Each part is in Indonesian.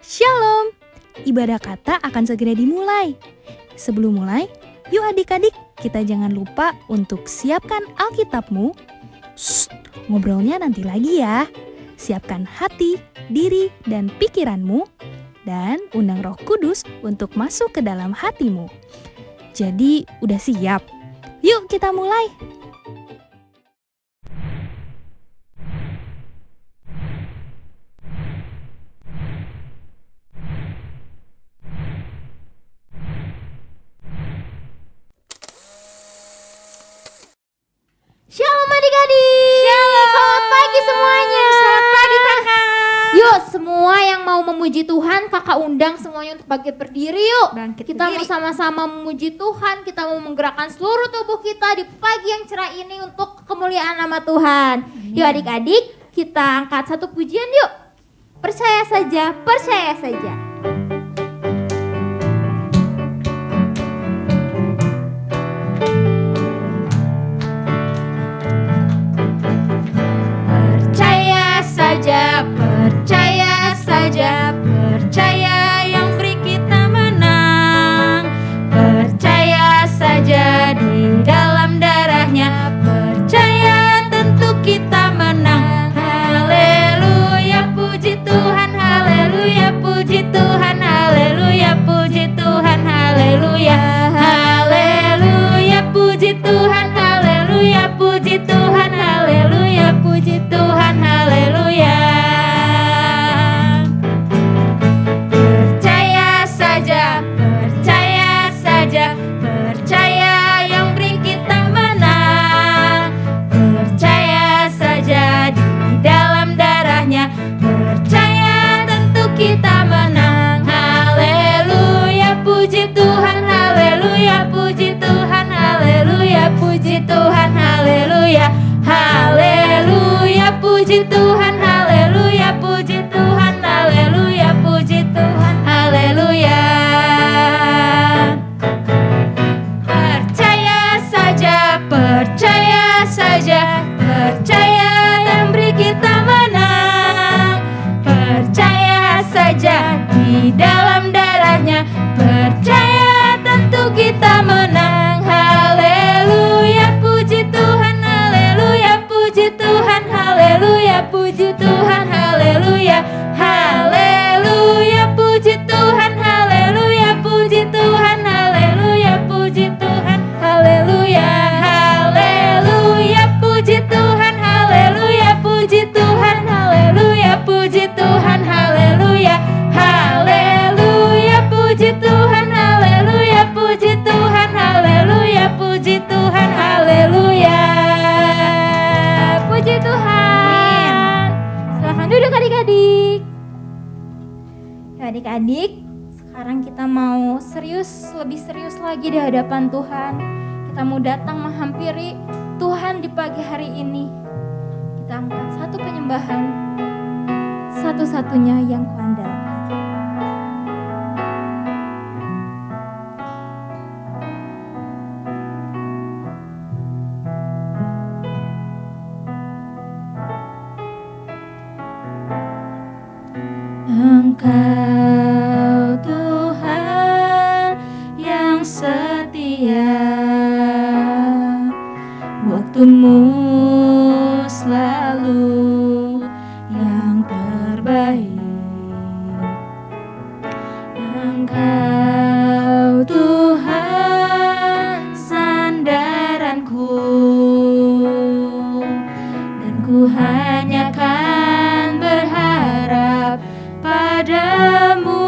Shalom! Ibadah kata akan segera dimulai. Sebelum mulai, yuk adik-adik, kita jangan lupa untuk siapkan Alkitabmu. Ngobrolnya nanti lagi ya. Siapkan hati, diri, dan pikiranmu. Dan undang Roh Kudus untuk masuk ke dalam hatimu. Jadi, udah siap? Yuk kita mulai! Shalom adik-adik. Selamat pagi semuanya. Selamat pagi kakak. Yuk semua yang mau memuji Tuhan, kakak undang semuanya untuk bangkit berdiri yuk. Kita mau sama-sama memuji Tuhan, kita mau menggerakkan seluruh tubuh kita di pagi yang cerah ini untuk kemuliaan nama Tuhan. Yuk adik-adik, kita angkat satu pujian yuk. Percaya saja, percaya saja. Percaya saja, percaya yang beri kita menang. Percaya saja di dalam darahnya, percaya tentu kita menang. Haleluya, puji Tuhan, haleluya, puji Tuhan, haleluya, puji Tuhan, haleluya. Haleluya, puji Tuhan, haleluya, puji Tuhan, haleluya, puji Tuhan, haleluya. Percaya yang beri kita menang. Percaya saja di dalam darahnya, percaya tentu kita menang. Haleluya, puji Tuhan, haleluya, puji Tuhan, haleluya, puji Tuhan, haleluya. Haleluya, puji Tuhan, haleluya, puji Tuhan, haleluya, puji Tuhan, haleluya. Percaya saja, percaya dan beri kita menang. Percaya saja di dalam darahnya, percaya tentu kita menang. Haleluya, puji Tuhan, haleluya, puji Tuhan, haleluya, puji Tuhan, haleluya. Haleluya, puji Tuhan, haleluya, puji Tuhan, haleluya, puji Tuhan, haleluya. Puji Tuhan, haleluya, puji Tuhan, haleluya, puji Tuhan, haleluya. Haleluya, puji Tuhan, haleluya, puji Tuhan, haleluya, puji Tuhan, haleluya. Puji Tuhan. Silahkan duduk adik-adik. Ya, adik-adik, sekarang kita mau lebih serius lagi di hadapan Tuhan. Kita mau datang menghampiri Tuhan di pagi hari ini. Kita angkat satu penyembahan, satu-satunya yang kuandalkan. Engkau Tuhan yang setia, waktumu selalu yang terbaik. Engkau Tuhan sandaranku, dan ku hanya kan berharap padamu.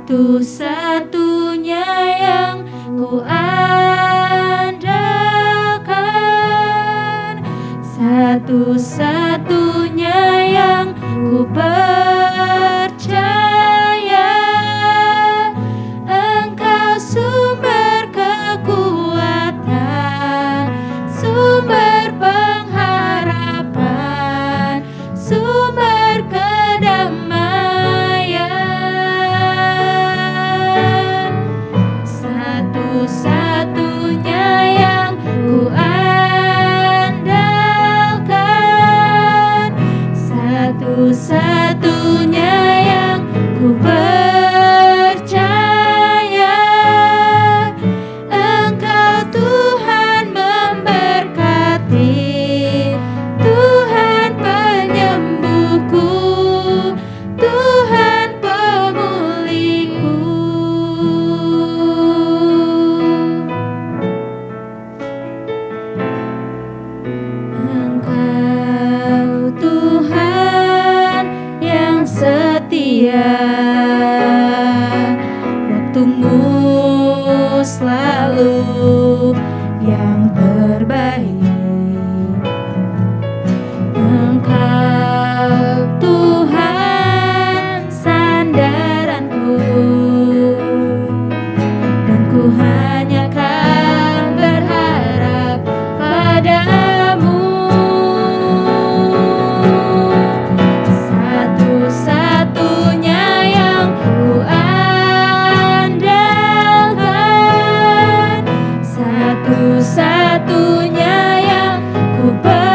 Satu-satunya yang ku andalkan, satu-satunya yang ku percaya. Engkau sumber kekuatan, sumber pengharapan, sumber kedamaian. Satu-satunya yang ku andalkan. selalu yang terbaik. Engkau Tuhan sandaranku, dan ku hanya kan berharap padamu. Satu-satunya yang ku andalkan, satu-satunya yang ku percaya.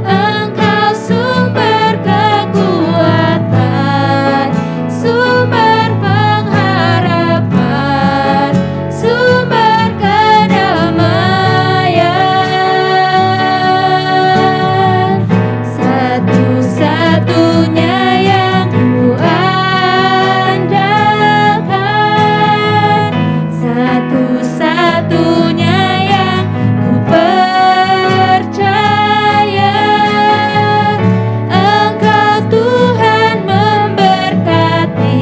Engkau sumber kekuatan, sumber pengharapan, sumber kedamaian. Satu-satunya yang ku andalkan, satu-satunya yang ku percaya. Engkau Tuhan memberkati,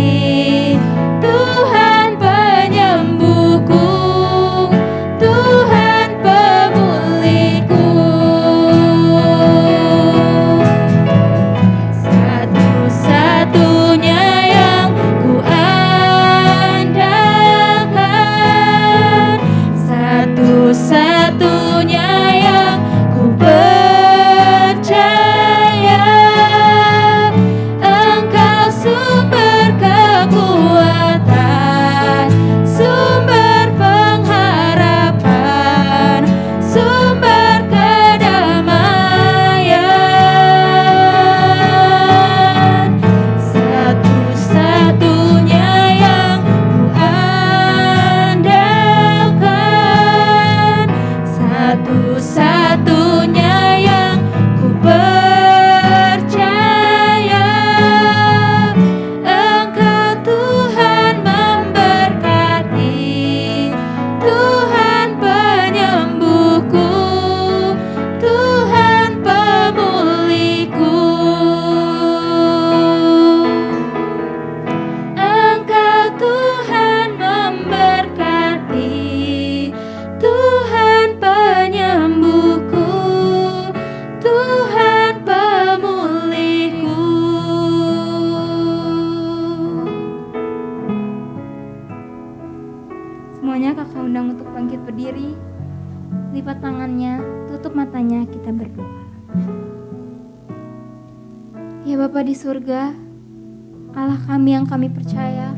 Tuhan penyembuhku, Tuhan pemulihku. Satu-satunya yang ku andalkan, satu-satunya yang ku percaya. Engkau sumber kekuatan, sumber pengharapan, sumber kedamaian. Satu-satunya yang ku andalkan, satu-satunya yang ku percaya. Engkau Tuhan memberkati, Tuhan penyembuhku, Tuhan pemulihku. Engkau Tuhan memberkati, Tuhan penyembuhku, Tuhan pemulihku. Semuanya kakak undang untuk bangkit berdiri, lipat tangannya, tutup matanya, kita berdoa. Ya Bapa di surga, Allah kami yang kami percaya,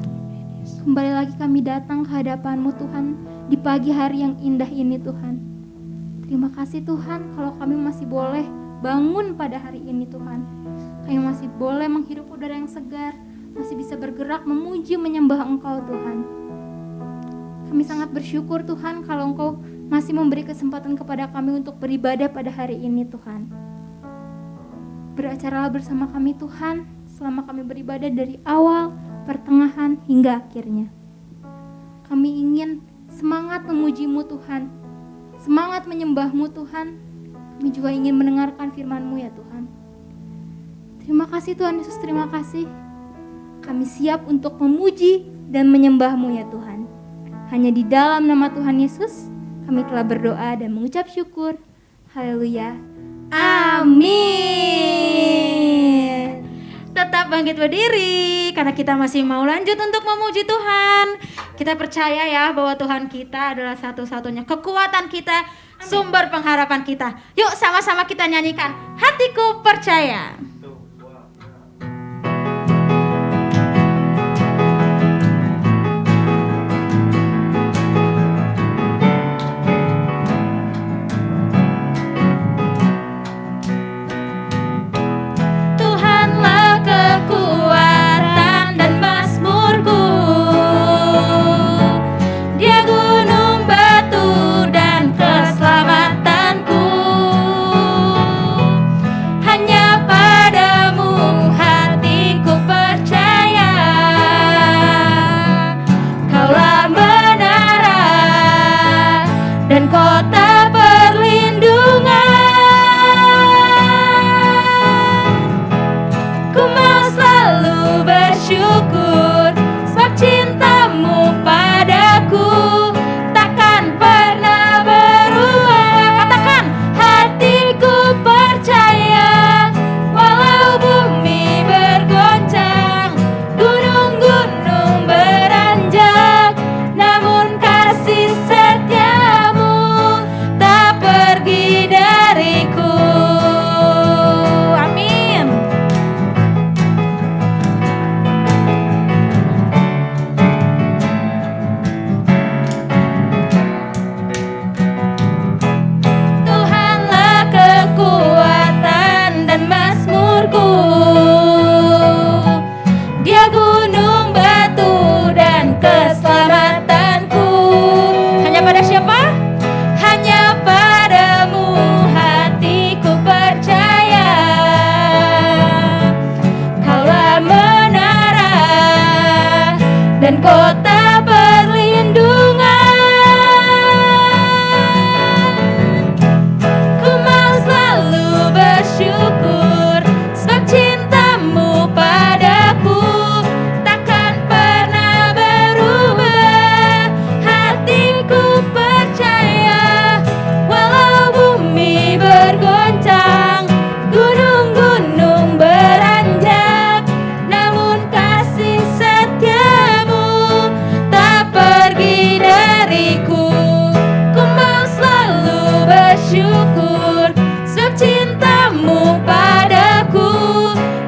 kembali lagi kami datang ke hadapan-Mu Tuhan di pagi hari yang indah ini Tuhan. Terima kasih Tuhan kalau kami masih boleh bangun pada hari ini Tuhan. Kami masih boleh menghirup udara yang segar, masih bisa bergerak memuji menyembah Engkau Tuhan. Kami sangat bersyukur Tuhan kalau Engkau masih memberi kesempatan kepada kami untuk beribadah pada hari ini Tuhan. Beracaralah bersama kami Tuhan selama kami beribadah dari awal, pertengahan, hingga akhirnya. Kami ingin semangat memuji-Mu Tuhan, semangat menyembah-Mu Tuhan. Kami juga ingin mendengarkan firman-Mu ya Tuhan. Terima kasih Tuhan Yesus, terima kasih. Kami siap untuk memuji dan menyembah-Mu ya Tuhan. Hanya di dalam nama Tuhan Yesus kami telah berdoa dan mengucap syukur. Haleluya. Amin. Tetap bangkit berdiri karena kita masih mau lanjut untuk memuji Tuhan. Kita percaya ya bahwa Tuhan kita adalah satu-satunya kekuatan kita, sumber pengharapan kita. Yuk sama-sama kita nyanyikan Hatiku Percaya. Tuhanlah kekuatan dan mazmurku, Dia gunung batu dan keselamatanku. Hanya dan kota perlindungan. Ku mau selalu bersyukur sebab cintamu padaku takkan pernah berubah. Hatiku percaya walau bumi bergoncang, gunung-gunung beranjak, namun kasih setiamu tak pergi dariku. Ku mau selalu bersyukur sebab cintamu padaku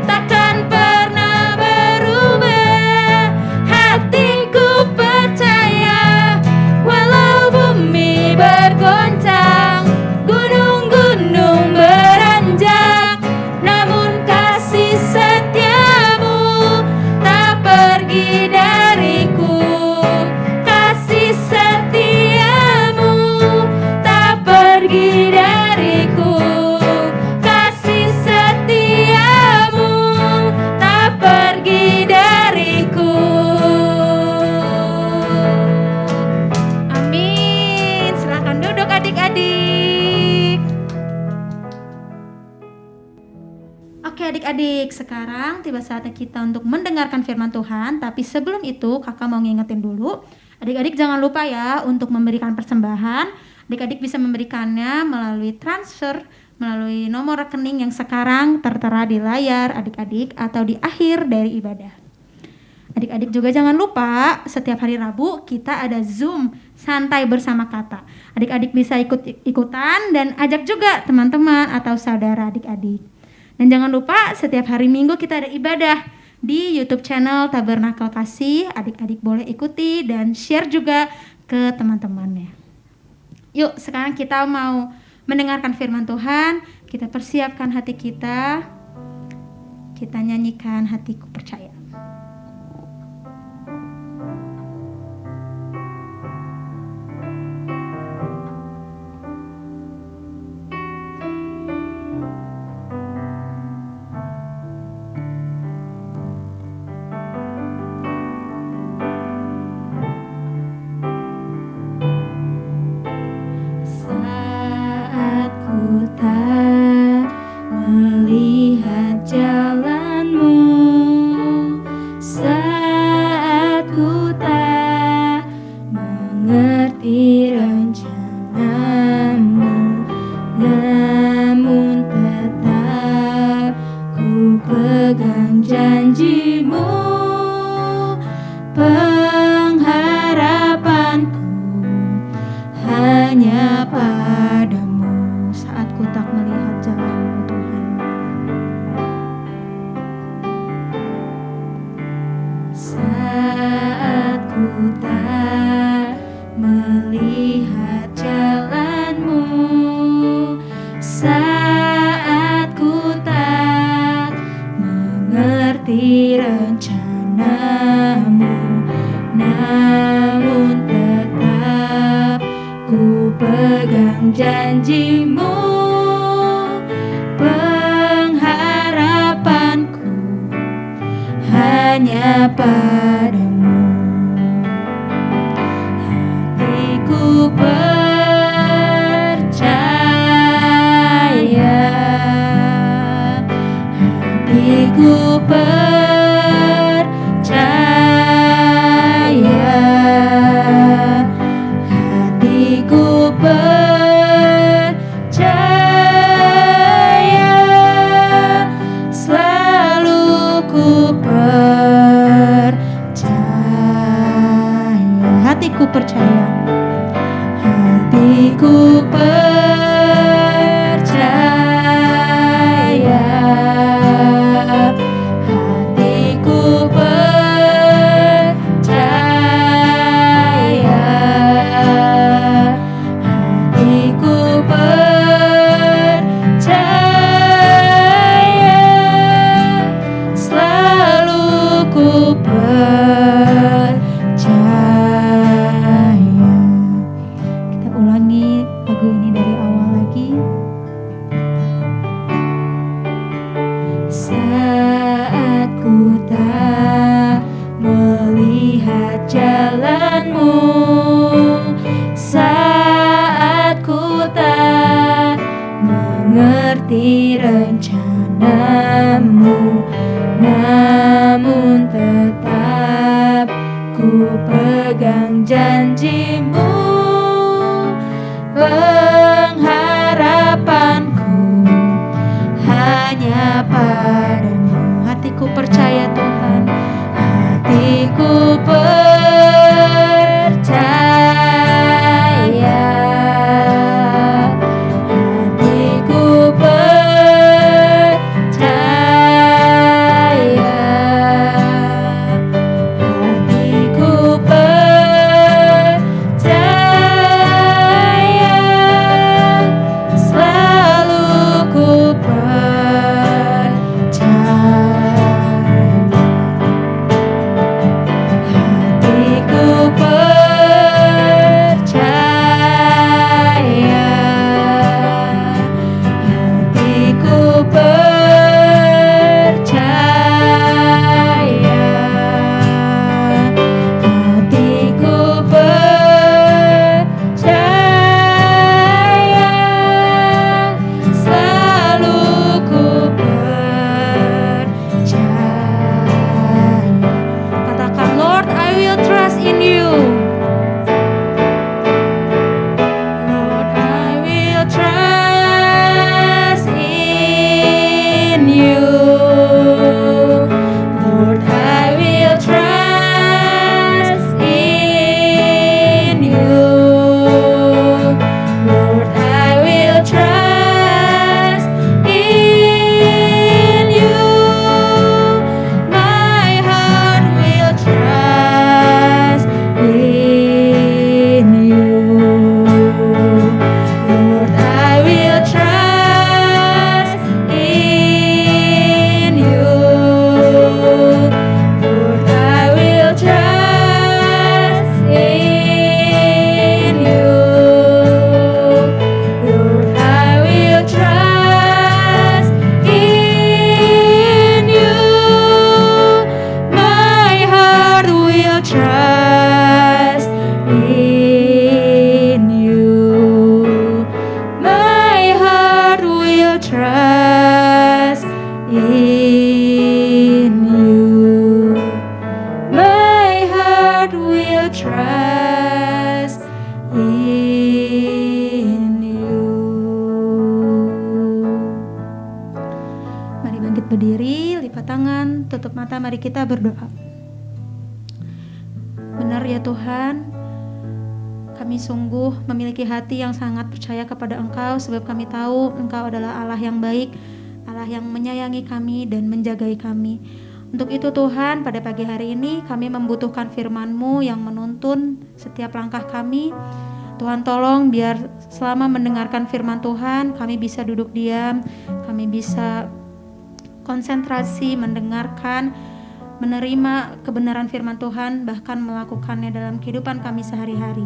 takkan pernah berubah. Hatiku percaya walau bumi bergoncang, gunung-gunung beranjak, namun kasih setiamu tak pergi dariku. Kasih setiamu tak pergi dariku. Kasih setiamu tak pergi dariku. Amin. Silakan duduk adik-adik. Oke adik-adik, sekarang tiba saatnya kita untuk mendengarkan firman Tuhan. Tapi sebelum itu kakak mau ngingetin dulu, adik-adik jangan lupa ya untuk memberikan persembahan. Adik-adik bisa memberikannya melalui transfer, melalui nomor rekening yang sekarang tertera di layar adik-adik atau di akhir dari ibadah. Adik-adik juga jangan lupa setiap hari Rabu kita ada Zoom santai bersama kata. Adik-adik bisa ikutan dan ajak juga teman-teman atau saudara adik-adik. Dan jangan lupa setiap hari Minggu kita ada ibadah di YouTube channel Tabernakel Kasih. Adik-adik boleh ikuti dan share juga ke teman-temannya. Yuk sekarang kita mau mendengarkan firman Tuhan. Kita persiapkan hati kita. Kita nyanyikan Hatiku Percaya. Saat ku tak melihat jalanmu, saat ku tak mengerti rencanamu, namun tetap ku pegang janjimu. Pengharapanku hanya padamu. Saat ku tak melihat jalanmu Tuhan, saat ku tak melihat jalanmu, saat ku tak mengerti rencanamu, namun tetap ku pegang janjimu. Pengharapanku hanya padamu. Hatiku percaya, hatiku percaya, hatiku percaya, selalu ku percaya. Hatiku percaya, hatiku percaya, hatiku percaya, hatiku percaya, selalu ku percaya. Kita ulangi lagu ini dari awal lagi. Saat ku tak melihat pegang janjimu, pengharapanku hanya padamu. Hatiku percaya Tuhan, hatiku percaya, hatiku percaya, hatiku percaya, selalu ku percaya. Hatiku percaya, hatiku percaya, hatiku percaya, selalu ku percaya. Katakan, Lord, I will trust in you. Lord, I will trust in you. Lord, I will trust in you. Lord, I will trust in you. My heart will trust in you. Lord, I will trust in you. Lord, I will trust in you. Lord, I will trust in you. My heart will trust in you. My heart will trust in you. My heart will trust in you. Mari bangkit berdiri, lipat tangan, tutup mata, mari kita berdoa. Benar ya Tuhan, kami sungguh memiliki hati yang sangat percaya kepada Engkau, sebab kami tahu Engkau adalah Allah yang baik, Allah yang menyayangi kami dan menjagai kami. Untuk itu Tuhan, pada pagi hari ini kami membutuhkan firman-Mu yang menuntun setiap langkah kami. Tuhan tolong biar selama mendengarkan firman Tuhan, kami bisa duduk diam, kami bisa konsentrasi mendengarkan, menerima kebenaran firman Tuhan, bahkan melakukannya dalam kehidupan kami sehari-hari.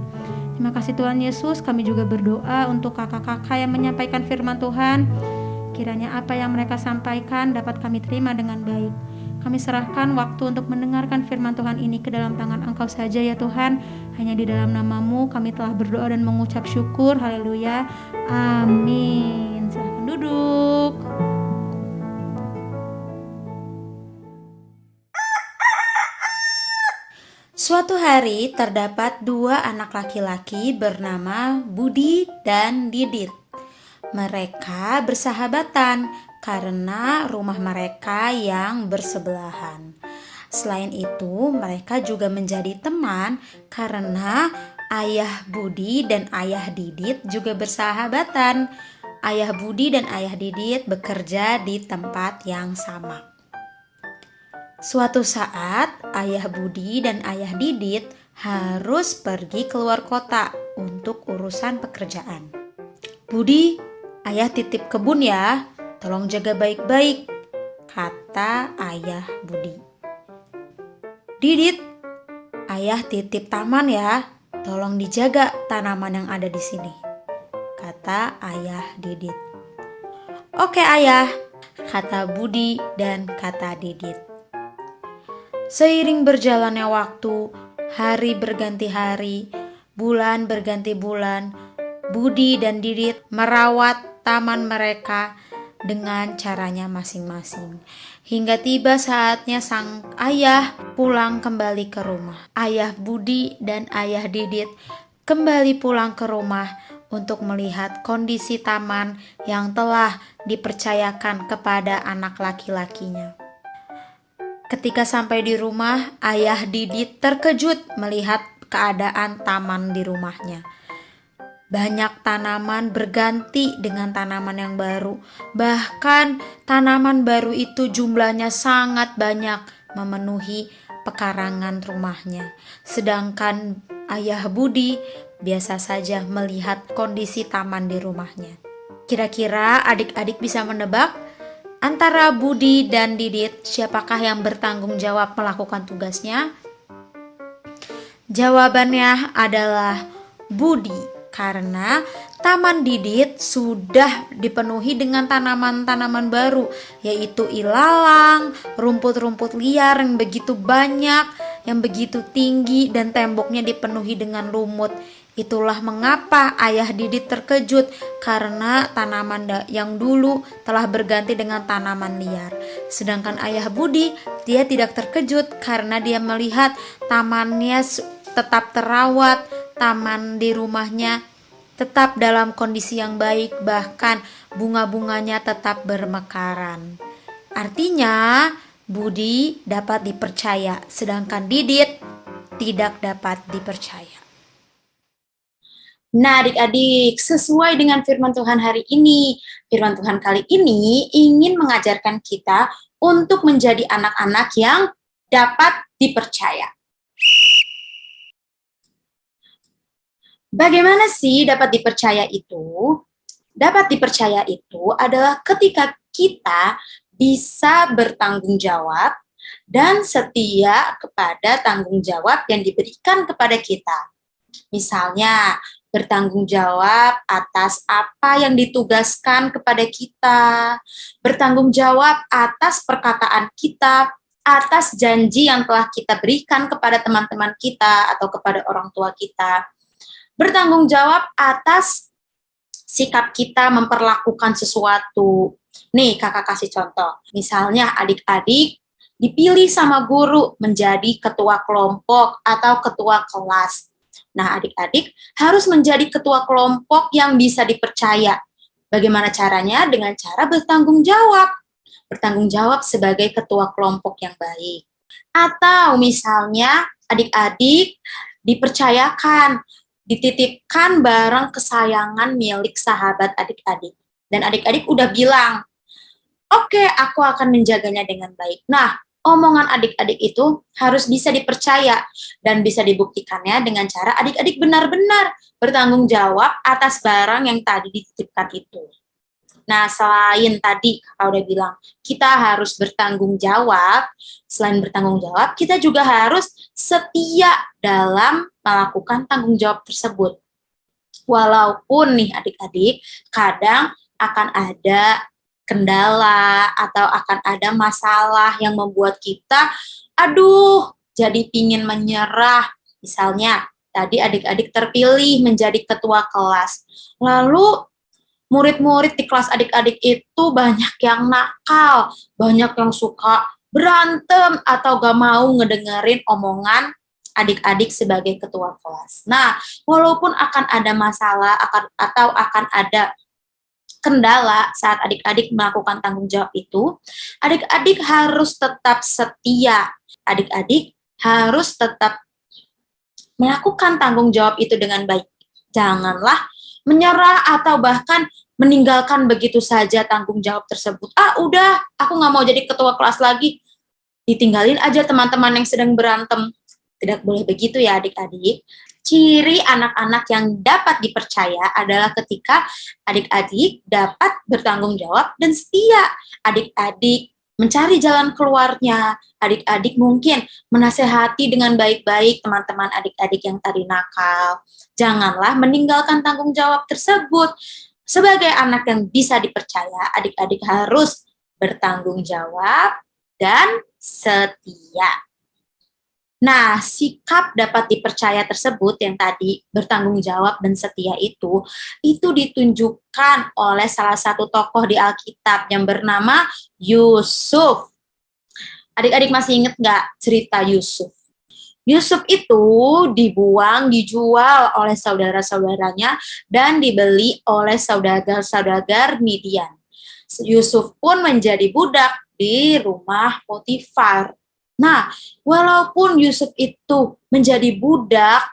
Terima kasih Tuhan Yesus. Kami juga berdoa untuk kakak-kakak yang menyampaikan firman Tuhan. Kiranya apa yang mereka sampaikan dapat kami terima dengan baik. Kami serahkan waktu untuk mendengarkan firman Tuhan ini ke dalam tangan Engkau saja ya Tuhan. Hanya di dalam nama-Mu kami telah berdoa dan mengucap syukur. Haleluya. Amin. Silahkan duduk. Suatu hari terdapat dua anak laki-laki bernama Budi dan Didit. Mereka bersahabatan karena rumah mereka yang bersebelahan. Selain itu, mereka juga menjadi teman karena ayah Budi dan ayah Didit juga bersahabatan. Ayah Budi dan ayah Didit bekerja di tempat yang sama. Suatu saat, ayah Budi dan ayah Didit harus pergi keluar kota untuk urusan pekerjaan. Budi, ayah titip kebun ya, tolong jaga baik-baik, kata ayah Budi. Didit, ayah titip taman ya, tolong dijaga tanaman yang ada di sini, kata ayah Didit. Oke ayah, kata Budi dan kata Didit. Seiring berjalannya waktu, hari berganti hari, bulan berganti bulan, Budi dan Didit merawat taman mereka dengan caranya masing-masing. Hingga tiba saatnya sang ayah pulang kembali ke rumah. Ayah Budi dan ayah Didit kembali pulang ke rumah untuk melihat kondisi taman yang telah dipercayakan kepada anak laki-lakinya. Ketika sampai di rumah, ayah Didit terkejut melihat keadaan taman di rumahnya. Banyak tanaman berganti dengan tanaman yang baru. Bahkan tanaman baru itu jumlahnya sangat banyak memenuhi pekarangan rumahnya. Sedangkan ayah Budi biasa saja melihat kondisi taman di rumahnya. Kira-kira adik-adik bisa menebak antara Budi dan Didit siapakah yang bertanggung jawab melakukan tugasnya? Jawabannya adalah Budi, karena taman Didit sudah dipenuhi dengan tanaman-tanaman baru, yaitu ilalang, rumput-rumput liar yang begitu banyak, yang begitu tinggi, dan temboknya dipenuhi dengan lumut. Itulah mengapa ayah Didit terkejut karena tanaman yang dulu telah berganti dengan tanaman liar. Sedangkan ayah Budi, dia tidak terkejut karena dia melihat tamannya tetap terawat, taman di rumahnya tetap dalam kondisi yang baik, bahkan bunga-bunganya tetap bermekaran. Artinya Budi dapat dipercaya, sedangkan Didit tidak dapat dipercaya. Nah, adik-adik, sesuai dengan firman Tuhan hari ini, firman Tuhan kali ini ingin mengajarkan kita untuk menjadi anak-anak yang dapat dipercaya. Bagaimana sih dapat dipercaya itu? Dapat dipercaya itu adalah ketika kita bisa bertanggung jawab dan setia kepada tanggung jawab yang diberikan kepada kita. Misalnya, bertanggung jawab atas apa yang ditugaskan kepada kita, bertanggung jawab atas perkataan kita, atas janji yang telah kita berikan kepada teman-teman kita atau kepada orang tua kita, bertanggung jawab atas sikap kita memperlakukan sesuatu. Nih, kakak kasih contoh. Misalnya adik-adik dipilih sama guru menjadi ketua kelompok atau ketua kelas. Nah, adik-adik harus menjadi ketua kelompok yang bisa dipercaya. Bagaimana caranya? Dengan cara bertanggung jawab. Bertanggung jawab sebagai ketua kelompok yang baik. Atau misalnya adik-adik dipercayakan, dititipkan barang kesayangan milik sahabat adik-adik. Dan adik-adik udah bilang, oke, aku akan menjaganya dengan baik. Nah, omongan adik-adik itu harus bisa dipercaya dan bisa dibuktikannya dengan cara adik-adik benar-benar bertanggung jawab atas barang yang tadi dititipkan itu. Nah, selain tadi kakak udah bilang, kita harus bertanggung jawab. Selain bertanggung jawab, kita juga harus setia dalam melakukan tanggung jawab tersebut. Walaupun nih adik-adik, kadang akan ada kendala atau akan ada masalah yang membuat kita jadi pingin menyerah. Misalnya tadi adik-adik terpilih menjadi ketua kelas, lalu murid-murid di kelas adik-adik itu banyak yang nakal, banyak yang suka berantem atau gak mau ngedengerin omongan adik-adik sebagai ketua kelas. Nah, walaupun akan ada masalah atau akan ada kendala saat adik-adik melakukan tanggung jawab itu, adik-adik harus tetap setia. Adik-adik harus tetap melakukan tanggung jawab itu dengan baik. Janganlah menyerah atau bahkan meninggalkan begitu saja tanggung jawab tersebut. Udah, aku nggak mau jadi ketua kelas lagi. Ditinggalin aja teman-teman yang sedang berantem. Tidak boleh begitu ya adik-adik. Ciri anak-anak yang dapat dipercaya adalah ketika adik-adik dapat bertanggung jawab dan setia. Adik-adik mencari jalan keluarnya. Adik-adik mungkin menasehati dengan baik-baik teman-teman adik-adik yang tadi nakal. Janganlah meninggalkan tanggung jawab tersebut. Sebagai anak yang bisa dipercaya, adik-adik harus bertanggung jawab dan setia. Nah, sikap dapat dipercaya tersebut yang tadi bertanggung jawab dan setia itu ditunjukkan oleh salah satu tokoh di Alkitab yang bernama Yusuf. Adik-adik masih ingat nggak cerita Yusuf? Yusuf itu dijual oleh saudara-saudaranya dan dibeli oleh saudagar-saudagar Midian. Yusuf pun menjadi budak di rumah Potifar. Nah, walaupun Yusuf itu menjadi budak,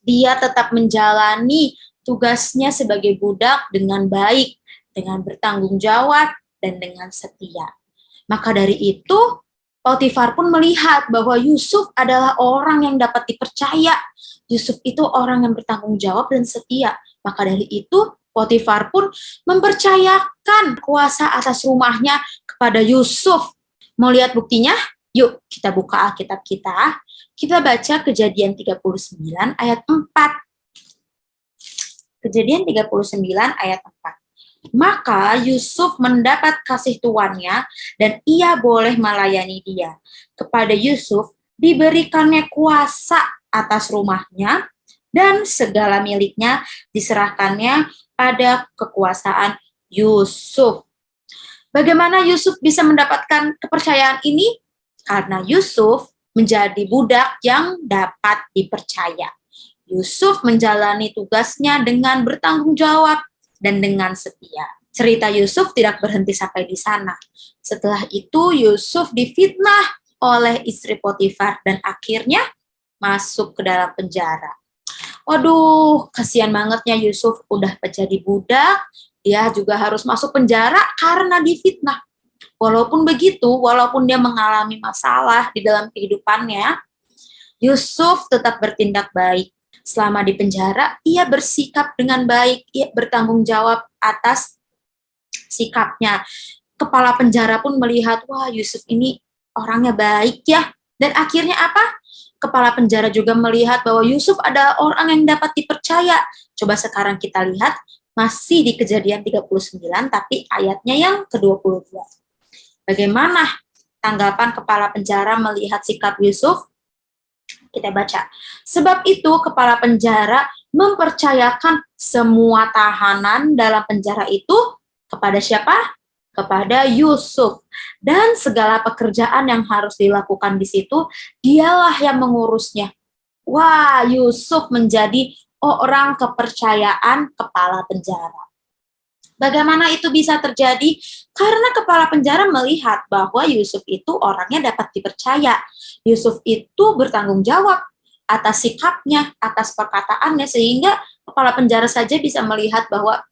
dia tetap menjalani tugasnya sebagai budak dengan baik, dengan bertanggung jawab, dan dengan setia. Maka dari itu, Potifar pun melihat bahwa Yusuf adalah orang yang dapat dipercaya. Yusuf itu orang yang bertanggung jawab dan setia. Maka dari itu, Potifar pun mempercayakan kuasa atas rumahnya kepada Yusuf. Mau lihat buktinya? Yuk, kita buka Alkitab kita. Kita baca Kejadian 39 ayat 4. Kejadian 39 ayat 4. Maka Yusuf mendapat kasih tuannya dan ia boleh melayani dia. Kepada Yusuf diberikannya kuasa atas rumahnya dan segala miliknya diserahkannya pada kekuasaan Yusuf. Bagaimana Yusuf bisa mendapatkan kepercayaan ini? Karena Yusuf menjadi budak yang dapat dipercaya. Yusuf menjalani tugasnya dengan bertanggung jawab dan dengan setia. Cerita Yusuf tidak berhenti sampai di sana. Setelah itu Yusuf difitnah oleh istri Potifar dan akhirnya masuk ke dalam penjara. Waduh, kasihan bangetnya Yusuf udah menjadi budak, dia juga harus masuk penjara karena difitnah. Walaupun begitu, walaupun dia mengalami masalah di dalam kehidupannya, Yusuf tetap bertindak baik. Selama di penjara, ia bersikap dengan baik, ia bertanggung jawab atas sikapnya. Kepala penjara pun melihat, wah Yusuf ini orangnya baik ya. Dan akhirnya apa? Kepala penjara juga melihat bahwa Yusuf adalah orang yang dapat dipercaya. Coba sekarang kita lihat, masih di Kejadian 39, tapi ayatnya yang ke-22. Bagaimana tanggapan kepala penjara melihat sikap Yusuf? Kita baca. Sebab itu kepala penjara mempercayakan semua tahanan dalam penjara itu kepada siapa? Kepada Yusuf. Dan segala pekerjaan yang harus dilakukan di situ, dialah yang mengurusnya. Wah, Yusuf menjadi orang kepercayaan kepala penjara. Bagaimana itu bisa terjadi? Karena kepala penjara melihat bahwa Yusuf itu orangnya dapat dipercaya. Yusuf itu bertanggung jawab atas sikapnya, atas perkataannya, sehingga kepala penjara saja bisa melihat bahwa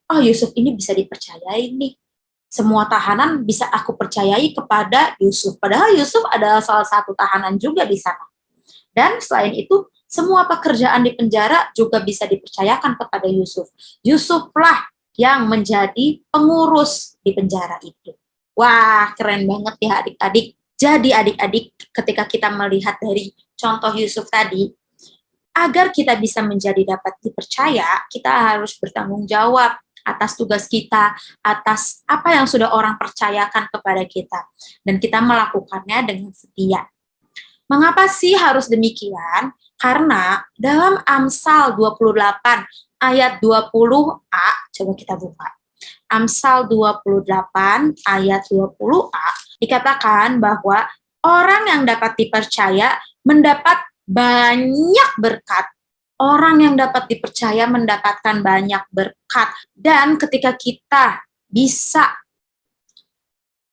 oh Yusuf ini bisa dipercayai nih. Semua tahanan bisa aku percayai kepada Yusuf. Padahal Yusuf adalah salah satu tahanan juga di sana. Dan selain itu, semua pekerjaan di penjara juga bisa dipercayakan kepada Yusuf. Yusuflah yang menjadi pengurus di penjara itu. Wah, keren banget ya adik-adik. Jadi adik-adik, ketika kita melihat dari contoh Yusuf tadi, agar kita bisa menjadi dapat dipercaya, kita harus bertanggung jawab atas tugas kita, atas apa yang sudah orang percayakan kepada kita. Dan kita melakukannya dengan setia. Mengapa sih harus demikian? Karena dalam Amsal 28 ayat 20a, coba kita buka. Amsal 28 ayat 20a, dikatakan bahwa orang yang dapat dipercaya mendapat banyak berkat. Orang yang dapat dipercaya mendapatkan banyak berkat. Dan ketika kita bisa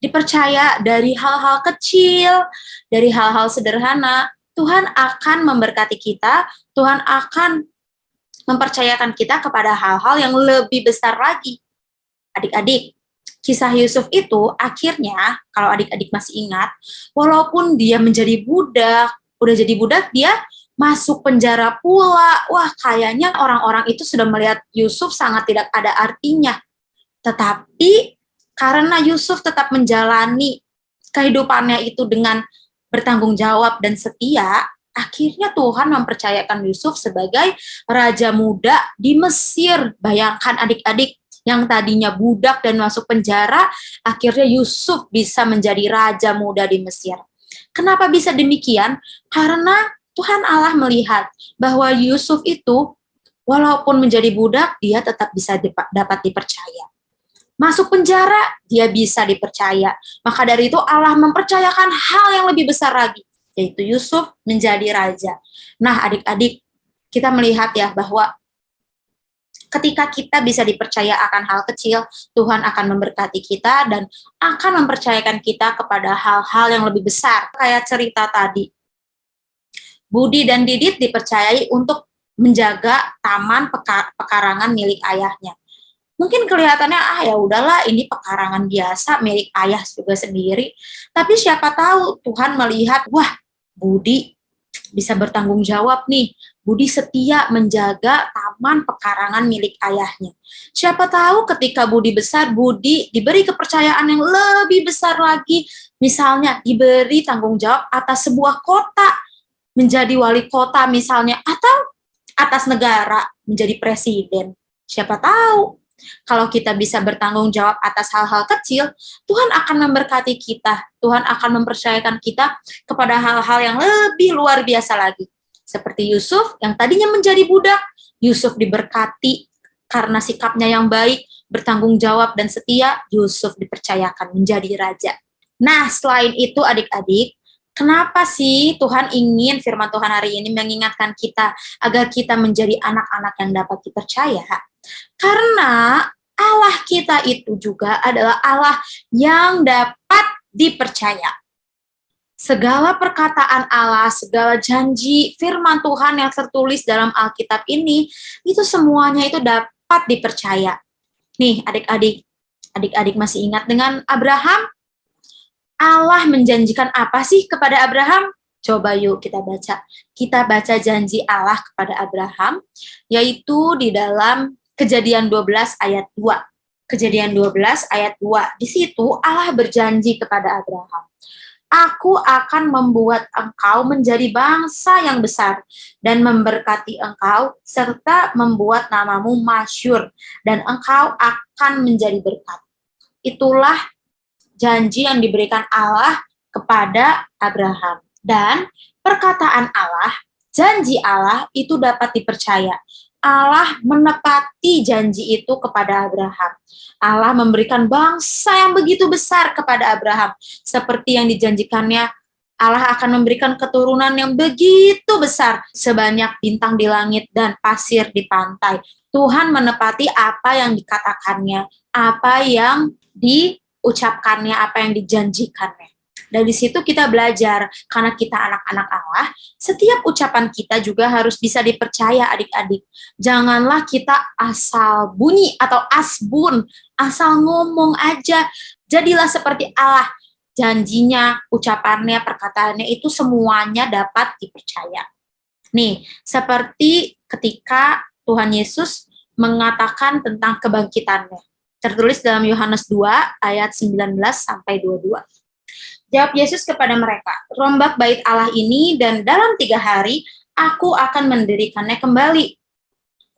dipercaya dari hal-hal kecil, dari hal-hal sederhana, Tuhan akan memberkati kita, Tuhan akan mempercayakan kita kepada hal-hal yang lebih besar lagi. Adik-adik, kisah Yusuf itu akhirnya, kalau adik-adik masih ingat, walaupun dia menjadi budak, udah jadi budak, dia masuk penjara pula. Wah, kayaknya orang-orang itu sudah melihat Yusuf sangat tidak ada artinya. Tetapi karena Yusuf tetap menjalani kehidupannya itu dengan bertanggung jawab dan setia, akhirnya Tuhan mempercayakan Yusuf sebagai raja muda di Mesir. Bayangkan adik-adik, yang tadinya budak dan masuk penjara, akhirnya Yusuf bisa menjadi raja muda di Mesir. Kenapa bisa demikian? Karena Tuhan Allah melihat bahwa Yusuf itu walaupun menjadi budak, dia tetap bisa dapat dipercaya. Masuk penjara, dia bisa dipercaya. Maka dari itu Allah mempercayakan hal yang lebih besar lagi, yaitu Yusuf menjadi raja. Nah, adik-adik, kita melihat ya bahwa ketika kita bisa dipercaya akan hal kecil, Tuhan akan memberkati kita dan akan mempercayakan kita kepada hal-hal yang lebih besar. Kayak cerita tadi, Budi dan Didit dipercayai untuk menjaga taman pekarangan milik ayahnya. Mungkin kelihatannya ya udahlah, ini pekarangan biasa milik ayah juga sendiri. Tapi siapa tahu Tuhan melihat, wah, Budi bisa bertanggung jawab nih. Budi setia menjaga taman pekarangan milik ayahnya. Siapa tahu ketika Budi besar, Budi diberi kepercayaan yang lebih besar lagi. Misalnya diberi tanggung jawab atas sebuah kota, menjadi wali kota misalnya, atau atas negara, menjadi presiden. Siapa tahu kalau kita bisa bertanggung jawab atas hal-hal kecil, Tuhan akan memberkati kita. Tuhan akan mempercayakan kita kepada hal-hal yang lebih luar biasa lagi. Seperti Yusuf yang tadinya menjadi budak, Yusuf diberkati karena sikapnya yang baik, bertanggung jawab dan setia, Yusuf dipercayakan menjadi raja. Nah, selain itu adik-adik, kenapa sih Tuhan ingin firman Tuhan hari ini mengingatkan kita agar kita menjadi anak-anak yang dapat dipercaya? Karena Allah kita itu juga adalah Allah yang dapat dipercaya. Segala perkataan Allah, segala janji firman Tuhan yang tertulis dalam Alkitab ini, itu semuanya itu dapat dipercaya. Nih adik-adik masih ingat dengan Abraham? Allah menjanjikan apa sih kepada Abraham? Coba yuk kita baca. Kita baca janji Allah kepada Abraham, yaitu di dalam Kejadian 12 ayat 2. Kejadian 12 ayat 2. Di situ Allah berjanji kepada Abraham, Aku akan membuat engkau menjadi bangsa yang besar dan memberkati engkau serta membuat namamu masyhur dan engkau akan menjadi berkat. Itulah janji yang diberikan Allah kepada Abraham. Dan perkataan Allah, janji Allah itu dapat dipercaya. Allah menepati janji itu kepada Abraham. Allah memberikan bangsa yang begitu besar kepada Abraham. Seperti yang dijanjikannya, Allah akan memberikan keturunan yang begitu besar, sebanyak bintang di langit dan pasir di pantai. Tuhan menepati apa yang dikatakannya, apa yang diucapkannya, apa yang dijanjikannya. Dari situ kita belajar, karena kita anak-anak Allah, setiap ucapan kita juga harus bisa dipercaya adik-adik. Janganlah kita asal bunyi atau asbun, asal ngomong aja. Jadilah seperti Allah. Janjinya, ucapannya, perkataannya itu semuanya dapat dipercaya. Nih, seperti ketika Tuhan Yesus mengatakan tentang kebangkitannya. Tertulis dalam Yohanes 2 ayat 19 sampai 22. Jawab Yesus kepada mereka, rombak bait Allah ini dan dalam 3 hari aku akan mendirikannya kembali.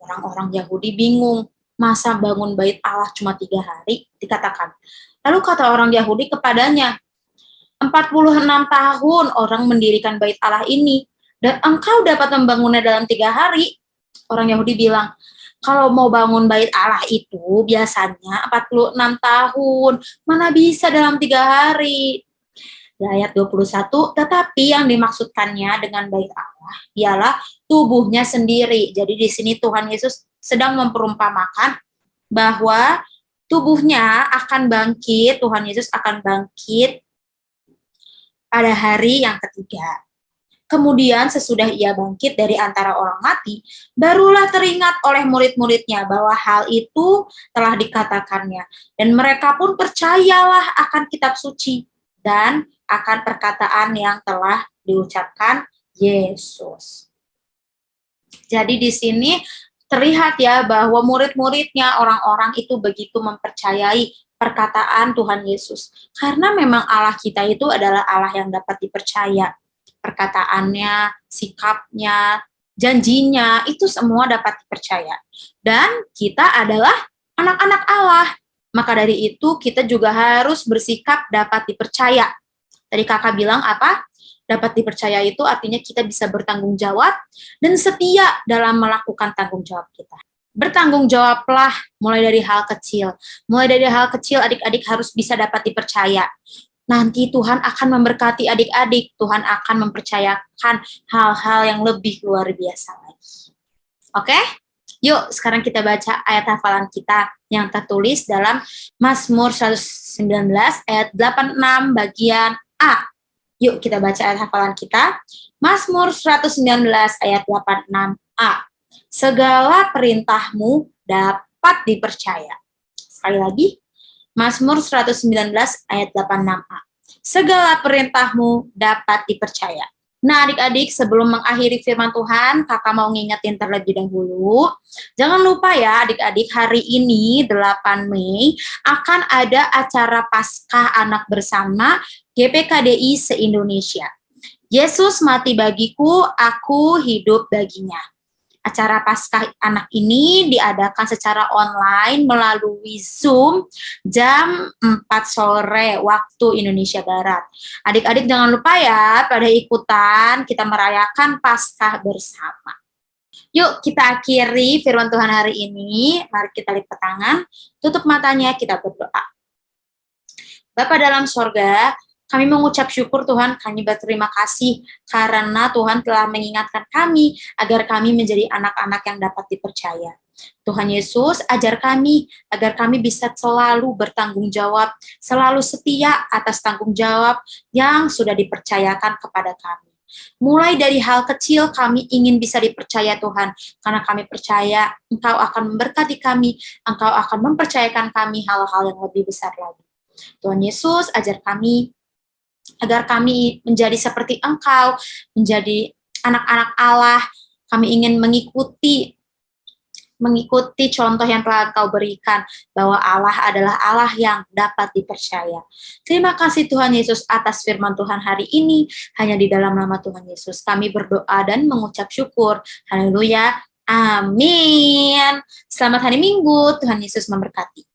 Orang-orang Yahudi bingung, masa bangun bait Allah cuma 3 hari? Dikatakan. Lalu kata orang Yahudi kepadanya, 46 tahun orang mendirikan bait Allah ini, dan engkau dapat membangunnya dalam 3 hari? Orang Yahudi bilang, kalau mau bangun bait Allah itu biasanya 46 tahun, mana bisa dalam 3 hari? Di ayat 21, tetapi yang dimaksudkannya dengan bait Allah ialah tubuhnya sendiri. Jadi di sini Tuhan Yesus sedang memperumpamakan bahwa tubuhnya akan bangkit, Tuhan Yesus akan bangkit pada hari yang ketiga. Kemudian sesudah ia bangkit dari antara orang mati, barulah teringat oleh murid-muridnya bahwa hal itu telah dikatakannya. Dan mereka pun percayalah akan kitab suci dan akan perkataan yang telah diucapkan Yesus. Jadi di sini terlihat ya bahwa murid-muridnya, orang-orang itu begitu mempercayai perkataan Tuhan Yesus. Karena memang Allah kita itu adalah Allah yang dapat dipercaya. Perkataannya, sikapnya, janjinya, itu semua dapat dipercaya. Dan kita adalah anak-anak Allah. Maka dari itu kita juga harus bersikap dapat dipercaya. Tadi kakak bilang apa? Dapat dipercaya itu artinya kita bisa bertanggung jawab dan setia dalam melakukan tanggung jawab kita. Bertanggung jawablah mulai dari hal kecil. Mulai dari hal kecil adik-adik harus bisa dapat dipercaya. Nanti Tuhan akan memberkati adik-adik. Tuhan akan mempercayakan hal-hal yang lebih luar biasa lagi. Oke? Yuk, sekarang kita baca ayat hafalan kita yang tertulis dalam Mazmur 119 ayat 86 bagian A. Yuk kita baca ayat hafalan kita. Mazmur 119 ayat 86a. Segala perintahmu dapat dipercaya. Sekali lagi. Mazmur 119 ayat 86a. Segala perintahmu dapat dipercaya. Nah adik-adik, sebelum mengakhiri firman Tuhan, kakak mau ngingetin terlebih dahulu. Jangan lupa ya adik-adik, hari ini 8 Mei akan ada acara Paskah Anak Bersama GPKDI se-Indonesia. Yesus mati bagiku, aku hidup baginya. Acara Paskah Anak ini diadakan secara online melalui Zoom jam 4 sore waktu Indonesia Barat. Adik-adik jangan lupa ya, pada ikutan kita merayakan Paskah bersama. Yuk kita akhiri firman Tuhan hari ini. Mari kita lipat tangan, tutup matanya, kita berdoa. Bapa dalam sorga, kami mengucap syukur Tuhan, kami berterima kasih karena Tuhan telah mengingatkan kami agar kami menjadi anak-anak yang dapat dipercaya. Tuhan Yesus, ajar kami agar kami bisa selalu bertanggung jawab, selalu setia atas tanggung jawab yang sudah dipercayakan kepada kami. Mulai dari hal kecil kami ingin bisa dipercaya Tuhan, karena kami percaya Engkau akan memberkati kami, Engkau akan mempercayakan kami hal-hal yang lebih besar lagi. Tuhan Yesus, ajar kami agar kami menjadi seperti Engkau, menjadi anak-anak Allah. Kami ingin mengikuti contoh yang telah Engkau berikan, bahwa Allah adalah Allah yang dapat dipercaya. Terima kasih Tuhan Yesus atas firman Tuhan hari ini. Hanya di dalam nama Tuhan Yesus kami berdoa dan mengucap syukur. Haleluya. Amin. Selamat hari Minggu. Tuhan Yesus memberkati.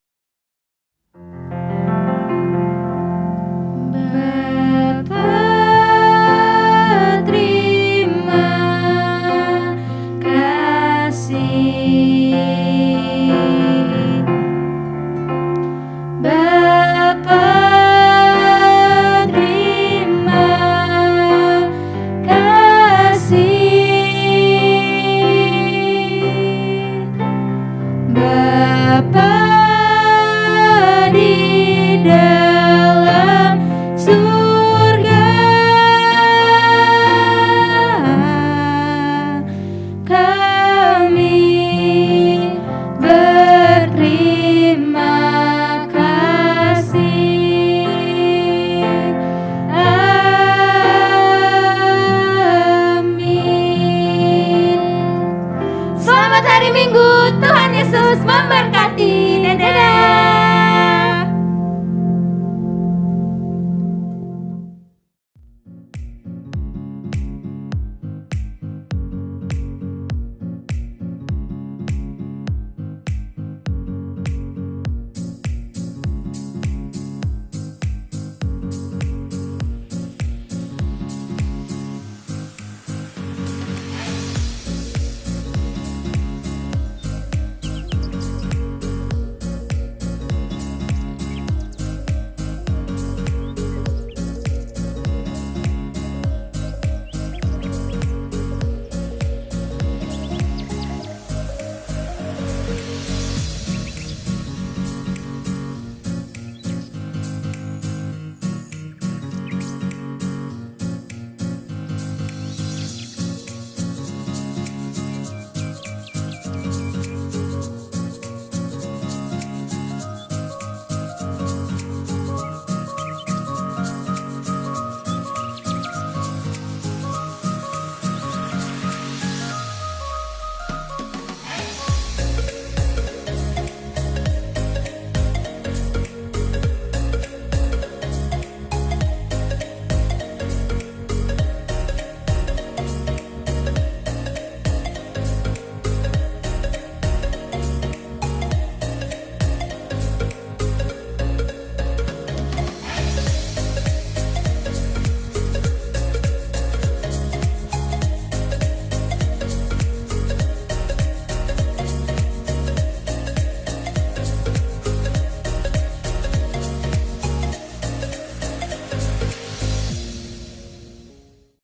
Selamat hari Minggu, Tuhan Yesus memberkati.